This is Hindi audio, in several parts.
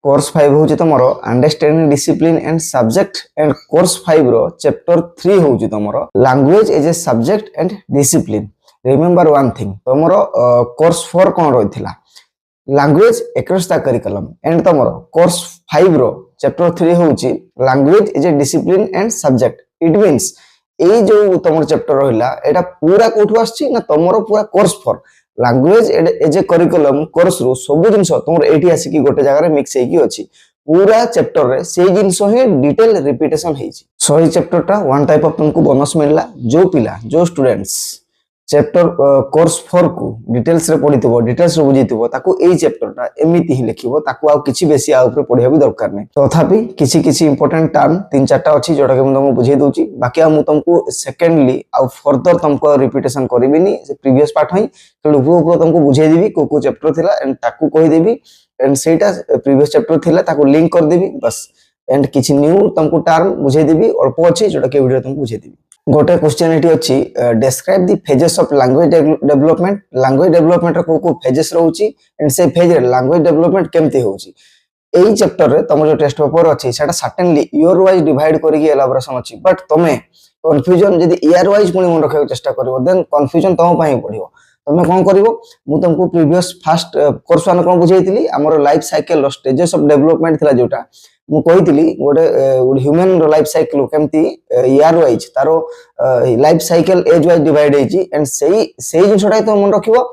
कोर्स 5 होची तमरो understanding discipline and subject and course 5 रो चैप्टर 3 होची तमरो language as a subject and discipline. Remember one thing तमरो कोर्स 4 कोन रहिथिला language across the curriculum and तमरो कोर्स 5 रो चैप्टर 3 होची language as a discipline and subject. It means ए जो तमरो चैप्टर रहिला एटा पूरा कोठु आछि ना तमरो पूरा course 4 language as a curriculum course रो सब जिंस तमरो एठी आसी कि गोटे जगह रे मिक्स हेकी अछि पूरा चैप्टर रे से जिंस ही डिटेल रिपीटेशन हेछि। सो ई चैप्टर टा वन टाइप ऑफ तुमको बोनस मिलला जो पिला जो स्टूडेंट्स चैप्टर कोर्स 4 को डिटेल्स रे पढितबो डिटेल्स रे बुझितबो ताको एई चैप्टर टा एमिति ही लिखिबो ताको आ किछि बेसी आ ऊपर पढिया भी दरकार नै। तथापि किछि इंपोर्टेंट टर्म 3-4टा अछि जोटा के हम तुमको बुझाई दोछि बाकी हम तुमको सेकेंडली आ फर्दर तुमको रिपीटेशन करबिनी से प्रीवियस पार्ट हई तो ऊपर तुमको बुझाई देबी को चैप्टर थिला एंड ताको कहि देबी एंड सेटा प्रीवियस चैप्टर थिला ताको लिंक कर देबी बस एंड किछि न्यू तुमको टर्म बुझाई देबी अल्प अछि जोटा के वीडियो तुमको बुझाई देबी। गोटे क्वेश्चन एटी अछि describe the phases of language development रो को फेजेस रहउची एंड से फेज रे लैंग्वेज डेवलपमेंट केमते होउची एई चैप्टर रे तमर जो टेस्ट पेपर अछि सेटा सर्टेनली ईयर वाइज डिवाइड करिके एलाबोरेशन अछि बट तमे कंफ्यूजन जदी ईयर वाइज पुनी मन रखे चेष्टा करबो देन कंफ्यूजन तम पई पडिबो। तमे कोन करबो मु तुमको प्रीवियस फर्स्ट कोर्स वन कोन बुझाइतिली हमर life cycle stages of development थिला जोटा मु कहितिली गोटे ह्यूमन रो लाइफ साइकिल केमती ईयर वाइज तारो life cycle age wise divide हेची एंड सेही जिंसटा तो मन रखिबो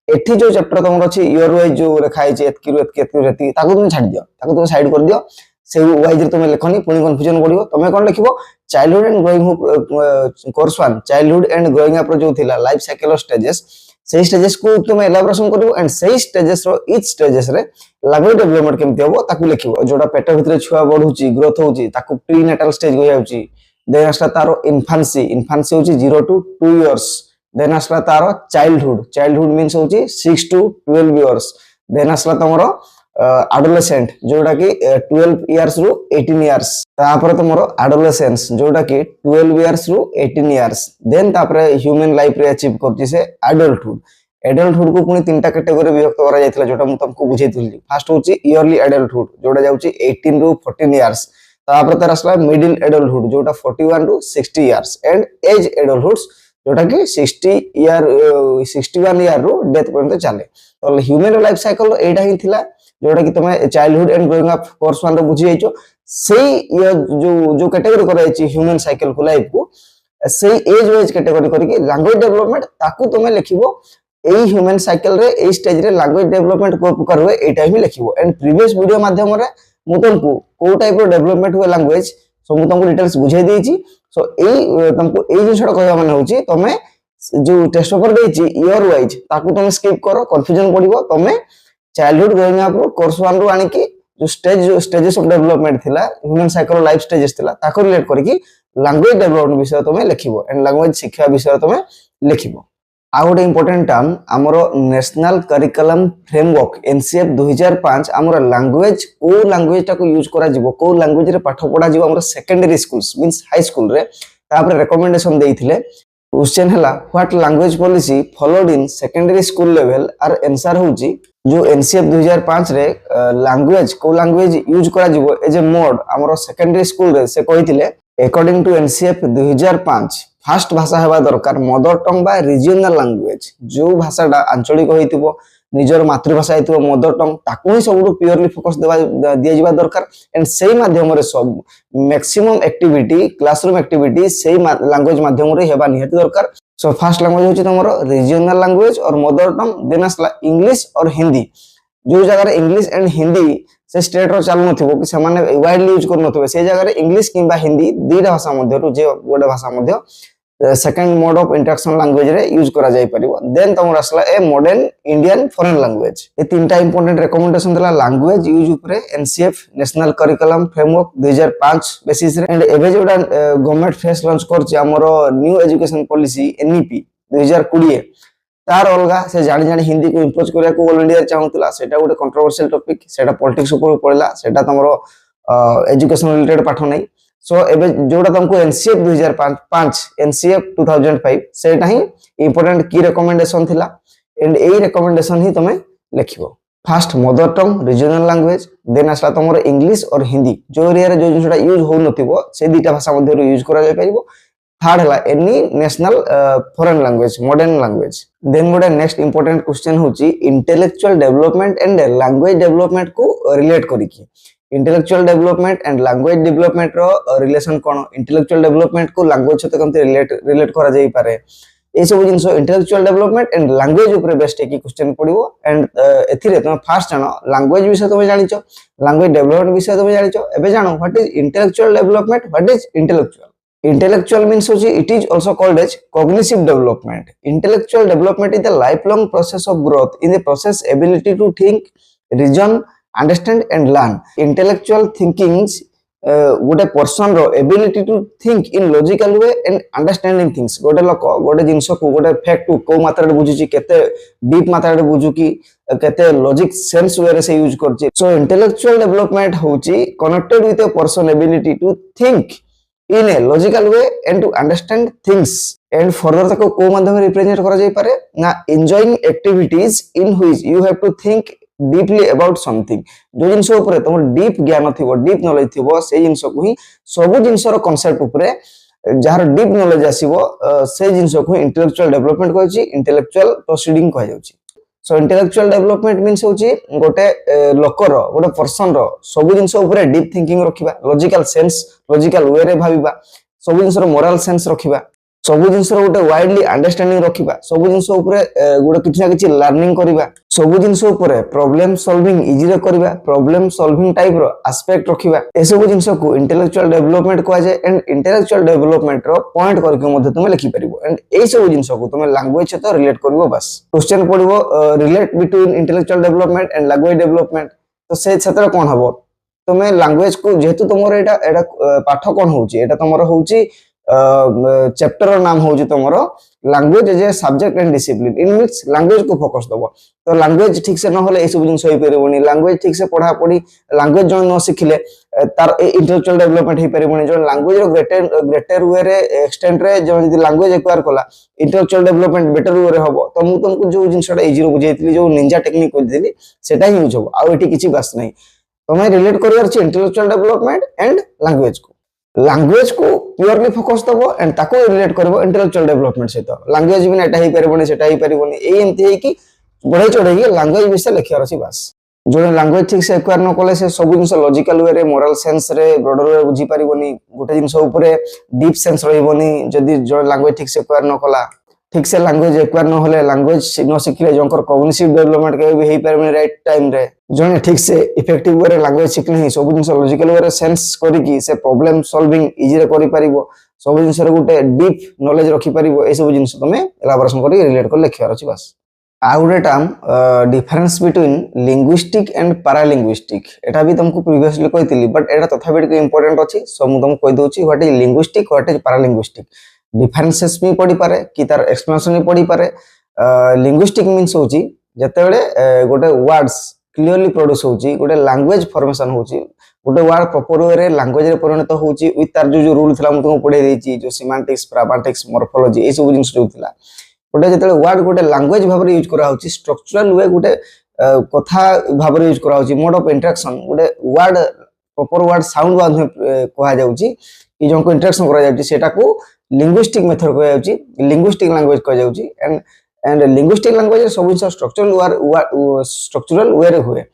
एठी जो चैप्टर तमर अछि ईयर वाइज जो रेखा हेची एतकी ताको तुम छाड़ दियो ताको तुम साइड कर दियो से वाइज रे तुम लेखनी पुनी कंफ्यूजन पडिबो। तमे कोन लिखिबो childhood and growing up course 1 childhood and growing up रो जो थिला लाइफ साइकिल स्टेजेस से स्टेजेस को तुम एलाबोरेशन करिवो एंड से स्टेजेस रो ईच स्टेजेस रे लैंग्वेज डेवलपमेंट केमती होबो ताकू लिखिवो जोटा पेट भितरे छुआ बढुची ग्रोथ होची ताकू प्री नेटल स्टेज हो जाउची देन असला तारो इन्फांसी होची 0 to 2 इयर्स देन असला तारो चाइल्डहुड मींस होची 6 to 12 इयर्स देन असला तमरो एडोलेसेंट जोटा कि 12 इयर्स रु 18 इयर्स तापर तमरो एडोलेसेंस जोटा कि 12 इयर्स रु 18 इयर्स देन तापर ह्यूमन लाइफ रे अचीव करची से एडल्टहुड को पुनी तीनटा कैटेगरी विभक्त करा जायतिला जोटा मु तुमको बुझेइतली। फर्स्ट होची इयरली एडल्टहुड जोटा जाउची 18 रु 14 इयर्स तापर तार असला मिडिल एडल्टहुड जोटा 41 टू 60 इयर्स एंड एज एडल्टहुड्स जोटा कि 61 इयर रु डेथ पर्यंत चले। तो ह्यूमन लाइफ साइकिल एटा ही थिला जोटा कि तुम childhood and growing up course 1 रे बुझी जाइछो सेही जो कैटेगरी करा जायछि ह्यूमन साइकिल को लाइफ को सेही एज वाइज कैटेगरी करके लैंग्वेज डेवलपमेंट ताकू तुम लिखिबो एई ह्यूमन साइकिल रे एई स्टेज रे लैंग्वेज डेवलपमेंट को प्रकार हुए एटा ही लिखिबो एंड प्रीवियस वीडियो माध्यम रे मु तुमको को टाइप रो डेवलपमेंट हुए लैंग्वेज सो मु तुमको डिटेल्स बुझाई देछि। सो एई तुमको एई जिंसटा कहबा माने होछि तमे जो टेस्ट पेपर देछि ईयर वाइज ताकू तुम स्किप करो कंफ्यूजन पडिबो तमे चाइल्डहुड ग्रोइंग अप कोर्स 1 रो आनी कि जो स्टेजेस ऑफ डेवलपमेंट थिला ह्यूमन साइकिल लाइफ स्टेजेस थिला ताको रिलेट करके लैंग्वेज डेवलपमेंट विषय तमे लिखिबो एंड लैंग्वेज शिक्षा विषय तमे लिखिबो। आ गोटे इंपोर्टेंट टर्म हमरो नेशनल करिकुलम फ्रेमवर्क एनसीएफ 2005 हमरो लैंग्वेज को लैंग्वेज टाको यूज करा जिवो को लैंग्वेज रे पाठ पढा जिवो हमरो secondary schools means high school रे तापर रिकमेंडेशन देइथिले क्वेश्चन हला what language policy followed in secondary school level आर आंसर होची जो एनसीएफ 2005 रे लैंग्वेज को लैंग्वेज यूज करा जिवो एज ए मोड हमरो सेकेंडरी स्कूल रे से कहिथिले अकॉर्डिंग टू एनसीएफ 2005 फर्स्ट भाषा हेबा दरकार मदर टंग बा रीजनल लैंग्वेज जो भाषाटा आंचलिक होइतिबो निजर मातृभाषा हेतिबो मदर टंग ताको ही सबुठु प्योरली फोकस दिया जिबा दरकार एंड सेही माध्यम रे सब मैक्सिमम एक्टिविटी क्लासरूम एक्टिविटी सेही लैंग्वेज माध्यम रे हेबा निहति दरकार। सो फर्स्ट लैंग्वेज होची तमरो रीजनल लैंग्वेज और मदर टंग देन असला इंग्लिश और हिंदी जो जगह रे इंग्लिश एंड हिंदी से स्टेट रो चालू नथिबो कि से माने वाइडली यूज कर नथिबो से जगह रे इंग्लिश किबा हिंदी दुईटा भाषा मध्य रु जे गोटे भाषा मध्य second mode of interaction language रे यूज करा जाय परिबो देन तमर असला ए मॉडर्न इंडियन फॉरेन लैंग्वेज ए तीनटा इंपोर्टेंट रिकमेंडेशन देला लैंग्वेज यूज ऊपर NCF national curriculum framework 2005 basis रे एंड एबे जोडा गवर्नमेंट फेस लॉन्च करछि हमरो न्यू एजुकेशन पॉलिसी एनईपी 2020 तार अलगा से जानि जानि हिंदी को इंपोज करिया को ऑल इंडिया चाहूतला सेटा गोटे कंट्रोवर्शियल टॉपिक सेटा पॉलिटिक्स ऊपर पड़ला सेटा तमरो एजुकेशन रिलेटेड पाठ नै। सो एबे जोडा तुमको एनसीएफ 2005 एनसीएफ 2005 सेटा ही इंपोर्टेंट की रिकमेंडेशन थिला एंड एई रिकमेंडेशन ही तमे लिखिबो। First mother tongue regional language then आसला तुम इंग्लिश और हिंदी जो एरिया रे जो जिनटा यूज हो नथिबो से दीटा भाषा मध्ये यूज करा जाय परिबो थर्ड हला any national foreign language modern language then गोटे नेक्स्ट इंपोर्टेंट क्वेश्चन होची intellectual development and language development को रिलेट करिकी intellectual development and language development रो रिलेशन कोन इंटेलेक्चुअल डेवलपमेंट को लैंग्वेज सहित केमते रिलेट करा जाय पारे ए सब जिंस इंटेलेक्चुअल डेवलपमेंट एंड लैंग्वेज ऊपर बेस्ड एक क्वेश्चन पड़िबो एंड एथिरे तुम फास्ट जानो लैंग्वेज विषय तुम जानिचो लैंग्वेज डेवलपमेंट विषय तुम जानिचो एबे जानो what is intellectual development what is intellectual means it is also called as cognitive development. Intellectual development is the lifelong process of growth in the process ability to think, reason, understand and learn. Intellectual thinkings गोटे पर्सन रो ability to think in logical way and understanding things गोटे लोक गोटे जिंस को गोटे फैक्ट को मात्रा रे बुझुची केते डीप मात्रा रे बुझु की केते लॉजिक सेंस वे रे से यूज करची सो इंटेलेक्चुअल डेवलपमेंट होची connected with a person ability to think in a logical way and to understand things and further तको को माध्यम रिप्रेजेंट करा जाय पारे ना enjoying activities in which you have to think deeply about something जो जिंस ऊपर तुम डीप ज्ञान थिबो डीप नॉलेज थिबो से जिंस को ही सब जिंस रो कांसेप्ट ऊपर जहार डीप नॉलेज आसीबो से जिंस को इंटेलेक्चुअल डेवलपमेंट कहै छी इंटेलेक्चुअल प्रोसीडिंग कहै जाउची सो इंटेलेक्चुअल डेवलपमेंट मीन्स होची गोटे लोकर गोटे पर्सन रो सब जिंस ऊपर डीप थिंकिंग रखिबा लॉजिकल सेंस लॉजिकल वे रे भाबिबा सब जिंस रो मोरल सेंस रखिबा सब जिंस रो गोटे वाइडली अंडरस्टैंडिंग रखिबा सब जिंस ऊपर गोटे किछ ना किछ लर्निंग करिबा सब जिंस ऊपर प्रॉब्लम सॉल्विंग इजी रे करिबा प्रॉब्लम सॉल्विंग टाइप रो एस्पेक्ट रखिबा ए सब जिंस को इंटेलेक्चुअल डेवलपमेंट कहै जाय एंड इंटेलेक्चुअल डेवलपमेंट रो पॉइंट करके मध्ये तुमे लिखि परिबो एंड ए सब जिंस को तुमे लैंग्वेज से तो रिलेट करबो बस क्वेश्चन पड़िबो relate between intellectual development and language development तो से क्षेत्र कोन हबो तुमे लैंग्वेज को जेतु तुमरो एटा पाठ कोन होउची एटा तुमरो होउची चैप्टर नाम होउची तुमरो language as a subject and discipline in which language को फोकस दबो तो लैंग्वेज ठीक से न होले ए सब जिंस होई परबोनी लैंग्वेज ठीक से पढ़ा पढ़ी लैंग्वेज जो न सिखिले तार इंटेलेक्चुअल डेवलपमेंट होई परबोनी जो लैंग्वेज रो ग्रेटर वे रे एक्सटेंट रे जो यदि लैंग्वेज एक्वायर कला इंटेलेक्चुअल डेवलपमेंट बेटर वे रे हबो तो मु तुमको जो जिंसटा इजी रो बुझेइतली जो निंजा टेक्निक बुझेइतली सेटा ही यूज हबो आ एठी किछि बास नै तमे रिलेट करियार छी इंटेलेक्चुअल डेवलपमेंट एंड लैंग्वेज को प्योरली फोकस दबो एंड ताको रिलेट करबो इंटेलेक्चुअल डेवलपमेंट सहित लैंग्वेज बिना एटा ही परबोनी सेटा ही परबोनी ए एमती है कि बढ़े चढ़े के लैंग्वेज विषय लिखियार अछि बस जो लैंग्वेज ठीक से एक्वायर न कले से सब जिंस लॉजिकल वे रे मोरल सेंस रे ब्रॉडर वे बुझी परिबोनी गोटे जिंस ऊपर डीप सेंस रहिबोनी जदी जो लैंग्वेज ठीक से एक्वायर न कला ठीक से लैंग्वेज एक्वायर न होले लैंग्वेज न सिखले जोंकर कॉग्निटिव डेवलपमेंट के भी हेई परबोनी राइट टाइम रे जोने ठीक से इफेक्टिव वे रे लैंग्वेज सिखले ही सब जिंस लॉजिकल वे रे सेंस करी की से प्रॉब्लम सॉल्विंग इजी रे करि परिबो सब जिंस रे गोटे डीप नॉलेज रखि परिबो ए सब जिंस तमे एलाबोरेशन करी रिलेट कर लिखियार अछि बस आ गुटे term difference between linguistic and paralinguistic एटा भी तुमको प्रीवियसली कहतिली बट एटा तथा भी इंपोर्टेंट अछि सो मु तुमको कहि दोछि what is linguistic what is paralinguistic differences भी पड़ी पारे कि तार एक्सप्लेनेशन भी पड़ी पारे लिंग्विस्टिक मींस होची जते बेले गोटे वर्ड्स क्लियरली प्रोड्यूस होची गोटे लैंग्वेज फॉर्मेशन होची गोटे वर्ड प्रॉपर वे रे लैंग्वेज रे परिणत होची विथ तार जो रूल थिला मु तुमको पढे देछि जो सिमेंटिक्स ग्रामेटिक्स मॉर्फोलॉजी ए सब जिंस जो थिला गोटे जते वर्ड गोटे लैंग्वेज भाबरे यूज करा होची स्ट्रक्चरल वे गोटे कथा भाबरे यूज करा होची मोड ऑफ इंटरेक्शन गोटे वर्ड प्रॉपर वर्ड साउंड बाधे कहा जाउची कि जों को इंटरेक्शन करा जाउची सेटा को लिंग्विस्टिक मेथड कहा जाउची लिंग्विस्टिक लैंग्वेज कहा जाउची एंड लिंग्विस्टिक लैंग्वेज सब जिंस स्ट्रक्चरल वे रे हुए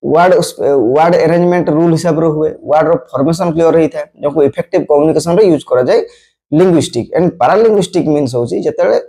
वर्ड अरेंजमेंट रूल हिसाब रे हुए वर्ड रो फॉर्मेशन क्लियर रही था जो को इफेक्टिव कम्युनिकेशन रे यूज करा जाय लिंग्विस्टिक एंड पैरालिंग्विस्टिक मींस होची जतेले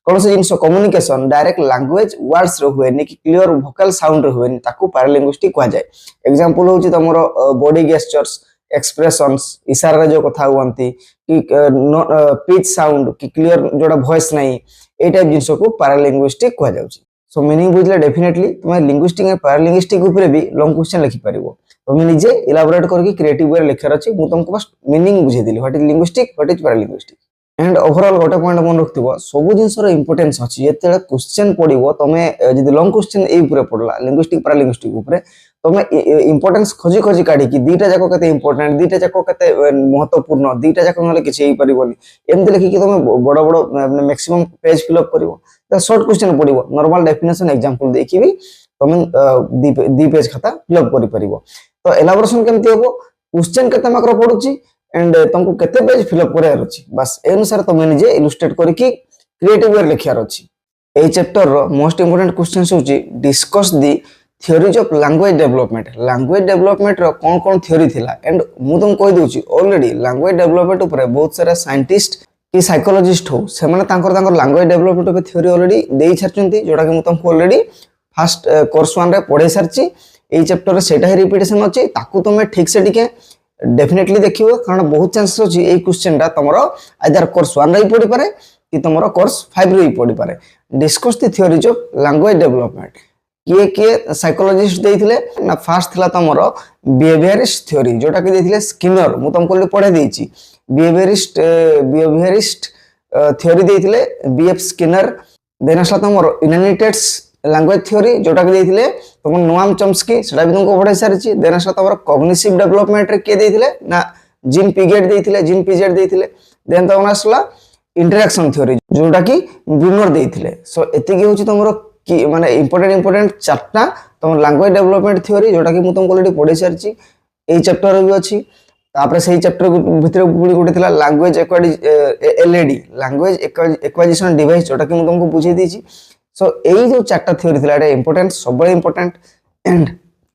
कोन से जिंस कम्युनिकेशन डायरेक्ट लैंग्वेज वर्ड्स रे हुए नि कि क्लियर वोकल साउंड रे हुए नि ताको पैरालिंग्विस्टिक कहा जाय एग्जांपल होची तमरो बॉडी गेस्चर्स एक्सप्रेशंस इशारा जो कथा हुअंती कि पिच साउंड कि क्लियर जोडा वॉइस नहीं ए टाइप जिंस को पैरालिंग्विस्टिक कहा जाउची सो मीनिंग बुझले डेफिनेटली तुम लिंग्विस्टिक एंड पैरालिंग्विस्टिक ऊपर भी लॉन्ग क्वेश्चन लिखि परिबो तुम निजे इलाबोरेट करके क्रिएटिव वे लिखर अछि मु तुमको बस मीनिंग बुझे दिली what is linguistic what is paralinguistic and overall गोटे पॉइंट मन रखथिबो सब जिंसर इंपोर्टेंस अछि जेते क्वेश्चन पडिबो तमे जदी लॉन्ग क्वेश्चन ए ऊपर पडला लिंग्विस्टिक पैरालिंग्विस्टिक ऊपर तमे इंपोर्टेंस खोजी खोजी काढी कि दीटा जाको कते इंपोर्टेंट दीटा जाको कते महत्वपूर्ण दीटा जाको नले किछि हेई परिबोनी एमते लिखि कि तमे बड़ बड़ मैक्सिमम पेज फिल अप करिवो त शॉर्ट क्वेश्चन पडिबो नॉर्मल डेफिनेशन एग्जांपल देखिबी तुम दी पेज खाता फिलअप कर परिबो। तो एलाबोरेशन केमती होबो, क्वेश्चन केते मार्क पडुची एंड तुमको केते पेज फिलअप करार अछि, बस ए अनुसार तुम निजे इलस्ट्रेट करके क्रिएटिव वे लिखार अछि। ए चैप्टर रो मोस्ट इंपोर्टेंट क्वेश्चन होची discuss the theories of language development. Language development रो कोन कोन थ्योरी थिला एंड मु तुम कहि दोची ऑलरेडी लैंग्वेज डेवलपमेंट ऊपर बहुत सारा साइंटिस्ट कि साइकोलॉजिस्ट हो से माने तांकर लैंग्वेज डेवलपमेंट ऊपर थ्योरी ऑलरेडी देई छरचंती, जोटा कि मु तुमको ऑलरेडी फर्स्ट कोर्स 1 रे पढे सरची। ए चैप्टर रे सेटा ही रिपीटेशन अछि, ताकू तुम ठीक से टिके डेफिनेटली देखियो, कारण बहुत चांस अछि ए क्वेश्चन टा तमरो आइदर कोर्स 1 रे पढि पारे कि तमरो कोर्स 5 रे पढि पारे। Discuss the theories of language development किए किए साइकोलॉजिस्ट देइथिले ना, फर्स्ट थिला तमरो बिहेवियरिस्ट थ्योरी, जोटा कि देइथिले स्किनर, मु तुमको पढे देइची। बिहेवियरिस्ट थ्योरी देइथिले बीएफ स्किनर। देन असला तमरो इनहेरिटेड्स लैंग्वेज थ्योरी, जोटा कि देइथिले तुम नोआम चॉम्स्की, सेटा भी तुमको पढे सारिची। देन असला तमरो कॉग्निटिव डेवलपमेंट रे के देइथिले ना gene Piaget देइथिले, gene Piaget देइथिले। Then तमन असला इंटरैक्शन थ्योरी, जोटा कि ब्रूनर देइथिले। सो एति कि होची तमरो कि माने इंपोर्टेंट चारटा तुम लैंग्वेज डेवलपमेंट थ्योरी, जोटा कि मु तुमको ऑलरेडी पढे सारिची। ए चैप्टर भी अछि, तापर सही चैप्टर भितर पुडी गोटे थिला language LAD, language acquisition device, जोटा कि मु तुमको बुझे दीची। सो एई जो चारटा थ्योरी थिला एटा इंपोर्टेंट, सब इंपोर्टेंट एंड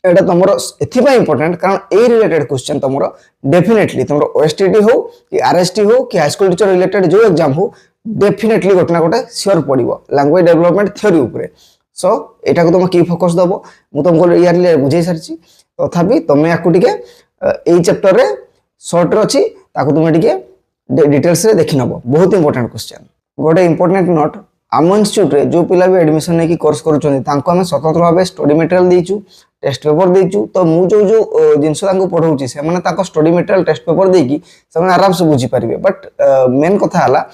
एटा तमरो एथि पय इंपोर्टेंट कारण ए रिलेटेड क्वेश्चन तमरो डेफिनेटली तमरो ओएसटीटी हो कि आरएसटी हो कि हाई स्कूल टीचर रिलेटेड जो एग्जाम हो, डेफिनेटली गोटे ना गोटे श्योर पड़िबो लैंग्वेज डेवलपमेंट थ्योरी ऊपर। सो एटा को तुम की फोकस दबो, मु तुमको यार बुझे सारची, तथापि तुम याकू टिके ए चैप्टर रे शॉर्ट रे अछि, ताकू तुम टिके डिटेल्स रे देखि नबो। बहुत इंपोर्टेंट क्वेश्चन। गोटे इंपोर्टेंट नोट, आम इंस्टीट्यूट रे जो पिला भी एडमिशन नै की कोर्स करूछन तांको हम स्वतंत्र भाबे स्टडी मटेरियल देइछु, टेस्ट पेपर देइछु। तो मु जो जिंस तांको पढौछि से माने तांको स्टडी मटेरियल टेस्ट पेपर देकी से माने आराम से बुझी परिबे। बट मेन कथा हला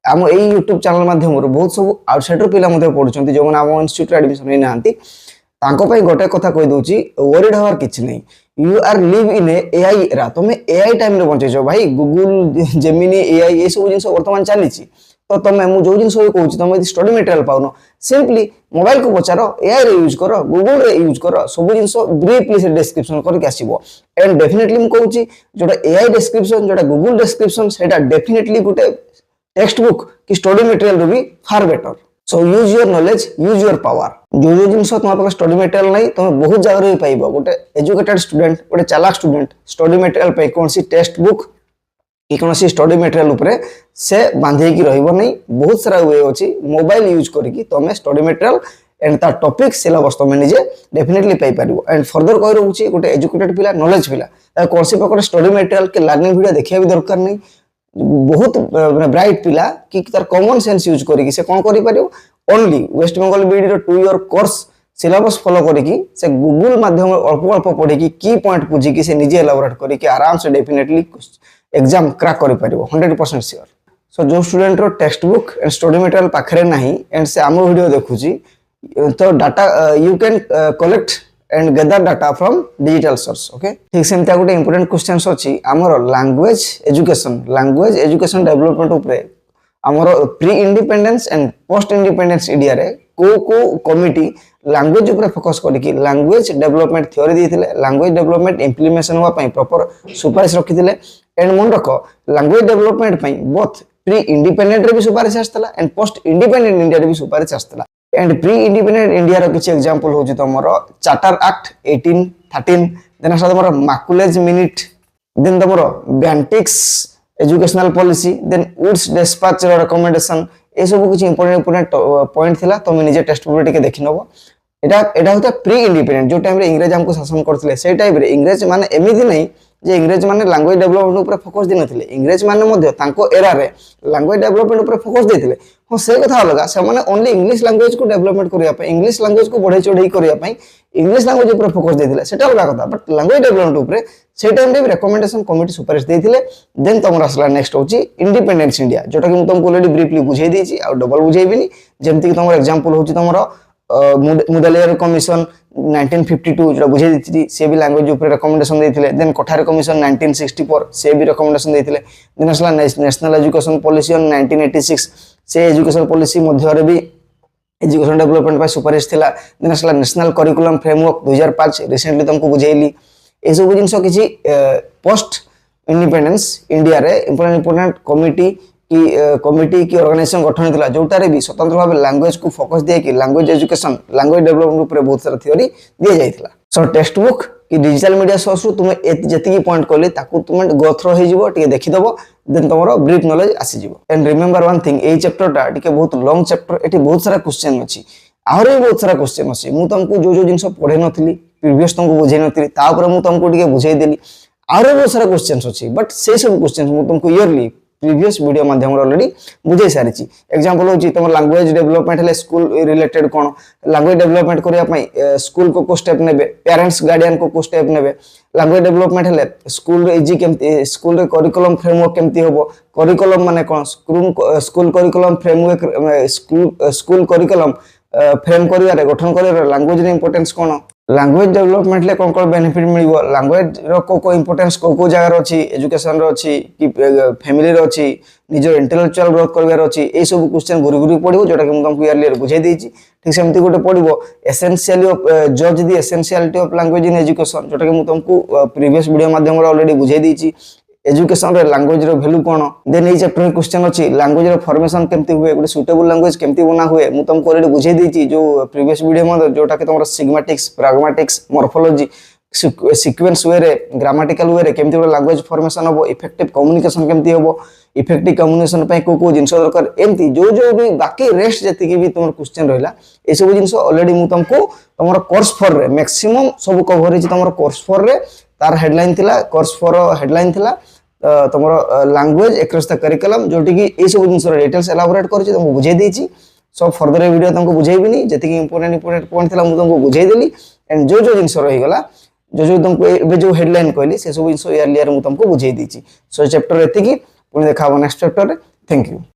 आम ए यूट्यूब चैनल माध्यम बहुत सब आउटसाइडर पिला मते पढुछंती, जो माने आम इंस्टीट्यूट रे एडमिशन नै नांती, तांको पय गोटे कथा कहि दोछि, वरीड हवार किछ नै। You are live in AI era, तुम एआई टाइम रे बंचैछो भाई। गूगल, जेमिनी, एआई ए सब जिंस वर्तमान चलीछि। तो तुम मु जो जिन सब कहूँ तुम study material pound, simply mobile को पचार, एआई रे यूज कर, गूगल रे यूज कर, सब जिन ब्रीफली से डिस्क्रिप्शन करके आसीबो। एंड डेफिनेटली मु कहूँ जोटा एआई डिस्क्रिप्शन, जोटा गूगल डिस्क्रिप्शन, सेटा डेफिनेटली गोटे टेक्स्ट बुक कि स्टडी मटेरियल भी far better. So use your knowledge, use your power. जो जो जिन तुम पाखे स्टडी मटेरियल नहीं, तुम बहुत जगह पाइब। गोटे एजुकेटेड स्टूडेंट, गोटे चालाक स्टूडेंट स्टडी मटेरियल पे कौन सी टेक्स्ट बुक कि कौन सी स्टडी मटेरियल उपरे से बांधेकी रहइबो नहीं। बहुत सारा वे अछि मोबाइल यूज करके तुम स्टडी मटेरियल एंड ता टॉपिक सिलेबस तुम निजे डेफिनेटली पाई परिबो। एंड फर्दर कहि रहउछि गोटे एजुकेटेड पिला, नॉलेज पिला, ता कौन सी प्रकार स्टडी मटेरियल के लर्निंग वीडियो देखिया भी दरकार नहीं। बहुत ब्राइट पिला कि तार कॉमन सेंस यूज करके से कोन करि परिबो, ओनली वेस्ट बंगाल बीडी रो 2 ईयर कोर्स सिलेबस फॉलो करके से गूगल माध्यम अल्प अल्प पढ़ी की पॉइंट बुझी कि से निजे एलाबोरेट करके आराम से डेफिनेटली एग्जाम क्रैक करि परिबो 100% श्योर। सो जो स्टूडेंट रो textbook and study material पाखरे नाही एंड से आम वीडियो देखुची, तो data you can collect and gather data from digital source. Okay, ठीक सेमता गोटे इंपोर्टेंट क्वेश्चंस अछि हमर लैंग्वेज एजुकेशन डेवलपमेंट ऊपर हमर pre independence and post independence India रे को कमिटी लैंग्वेज ऊपर फोकस करके लैंग्वेज डेवलपमेंट थ्योरी देथिले, लैंग्वेज डेवलपमेंट इंप्लीमेंटेशन हुआ पई प्रॉपर सुपारिश रखिथिले। एंड मन रख लैंग्वेज डेवलपमेंट पई बोथ प्री इंडिपेंडेंट रे भी सुपारिश आस्तला एंड पोस्ट इंडिपेंडेंट इंडिया रे भी सुपारिश आस्तला। एंड प्री इंडिपेंडेंट इंडिया रो किछ एग्जांपल होची तमरो चार्टर एक्ट 1813, देन आसा तमरो माकुलेज मिनिट, देन तमरो बैंटिक्स educational policy, then Wood's despatch recommendation. ए सब किछ इंपोर्टेंट पॉइंट थिला, तुम निजे टेक्स्ट बुक टिके देखि नबो। एटा होता प्री इंडिपेंडेंट जो टाइम रे इंग्रज हमको शासन करथिले, से टाइम रे इंग्रज माने एमिति नहीं जे इंग्रज माने लैंग्वेज डेवलपमेंट ऊपर फोकस दि नथिले। इंग्रज माने मध्य तांको एरा रे लैंग्वेज डेवलपमेंट ऊपर फोकस देथिले। हो से कथा अलगा, से माने ओनली इंग्लिश लैंग्वेज को डेवलपमेंट करिया पे, इंग्लिश लैंग्वेज को बढ़ाई चढ़ाई करिया पे इंग्लिश लैंग्वेज ऊपर फोकस देथिले, सेटा अलगा कथा। बट लैंग्वेज डेवलपमेंट ऊपर से टाइम रे रिकमेंडेशन कमिटी सुपारिश देथिले। देन तमरा असला नेक्स्ट होची इंडिपेंडेंस इंडिया, जोटा कि हम तुमको ऑलरेडी ब्रीफली बुझाई देछि आ डबल बुझाइबिनी। जेमति कि तमरा एग्जांपल होची तमरा मुदलियार कमिशन 1952 जो बुझे देथि, से भी लैंग्वेज ऊपर रिकमेंडेशन देथिले। देन कोठारी कमिशन 1964 से भी रिकमेंडेशन देथिले। देन असला नेशनल एजुकेशन पॉलिसी ऑन 1986 से एजुकेशन पॉलिसी मध्य रे भी एजुकेशन डेवलपमेंट पर सुपारिश थिला देन असला नेशनल करिकुलम फ्रेमवर्क 2005 रिसेंटली तुमको बुझेइली ए सब जिंस किछि पोस्ट इंडिपेंडेंस इंडिया रे इंपोर्टेंट कमिटी की ऑर्गेनाइजेशन गठन होता जोटारे भी स्वतंत्र भाव लैंग्वेज को फोकस दिए कि लैंग्वेज एजुकेशन लैंग्वेज डेवलपमेंट ऊपर बहुत सारा थ्योरी दिया जाइथिला सो टेक्स्ट बुक कि डिजिटल मीडिया सोर्स रु तुम जति पॉइंट कहली ताकू तुम गो थ्रो हो जिवो टिके देखि दबो देन तमरो ब्रीफ नॉलेज आसी जिवो and remember one thing A chapter टा टिके बहुत लॉन्ग चैप्टर एटी बहुत सारा क्वेश्चन अछि आहुरी भी बहुत सारा क्वेश्चन अछि मु तुमको जो जिंस पढ़े नथिली प्रीवियस तुमको बुझे नथिली ता ऊपर मु तुमको टिके बुझाई देली आहुरी बहुत सारा क्वेश्चन अछि बट से सब क्वेश्चन मु तुमको इयरली प्रीवियस वीडियो माध्यम ऑलरेडी बुझे सारी एग्जांपल होची तुम लैंग्वेज डेवलपमेंट है स्कूल रिलेटेड कोन लैंग्वेज डेवलपमेंट करिया पई स्कूल को स्टेप नेबे पेरेंट्स गार्डियन को स्टेप नेबे लैंग्वेज डेवलपमेंट है स्कूल इजी केमती स्कूल रे करिकुलम फ्रेमवर्क केमती होबो करिकुलम माने कोन school curriculum framework school curriculum frame करिवारे गठन करिवारे लैंग्वेज रे इंपोर्टेंस कोन लैंग्वेज डेवलपमेंट ले कोन कोन बेनिफिट मिलिबो लैंग्वेज रो को इंपोर्टेंस को जगह रो अछि एजुकेशन रो अछि कि फैमिली रो अछि निजो इंटेलेक्चुअल ग्रोथ करबार अछि ए सब क्वेश्चन गुरु गुरु पढिबो जोटा कि हम तुमको इयरली बुझाई देछि ठीक सेमति गोटे पढिबो एसेंशियली ऑफ जज the essentiality of language in education जोटा कि हम तुमको प्रीवियस वीडियो माध्यम रे ऑलरेडी बुझाई देछि एजुकेशन रे लैंग्वेज रो वैल्यू कोन देन ए चैप्टर क्वेश्चन अछि लैंग्वेज रो फॉर्मेशन केमति हुए गुटे सुटेबल लैंग्वेज केमति बना हुए मु तुमको ऑलरेडी बुझाई देछि जो प्रीवियस वीडियो में जोटा कि तुमरा सिग्मेटिक्स प्रैग्मेटिक्स मॉर्फोलॉजी सीक्वेंस वे रे ग्रामेटिकल वे रे केमति गोटे लैंग्वेज फॉर्मेशन होबो इफेक्टिव कम्युनिकेशन केमति होबो इफेक्टिव कम्युनिकेशन पे को जिंस दरकार एमती जो भी बाकी रेस्ट जति भी तुम क्वेश्चन रहिला ए सब जिंस ऑलरेडी मु तुमको तुमरा कोर्स 4 रे मैक्सिमम सब कवर हिच तुमरा कोर्स 4 रे तार हेडलाइन थिला कोर्स 4 हेडलाइन थिला तुमरा लैंग्वेज अक्रॉस द करिकुलम जोटी कि ए सब जिंस डिटेल्स एलाबोरेट करछि तुमको बुझाई देछि सब फर्दर वीडियो तुमको बुझाइबिनी जति कि इंपोर्टेंट पॉइंट थिला मु तुमको बुझाई देली एंड जो जिंस रहि गला जो तुमको ए जो हेडलाइन कहली से सब जिंस इयरली मु तुमको बुझाई देछि सो चैप्टर एति कि पुणी देखा नेक्स्ट चैप्टर रे थैंक यू।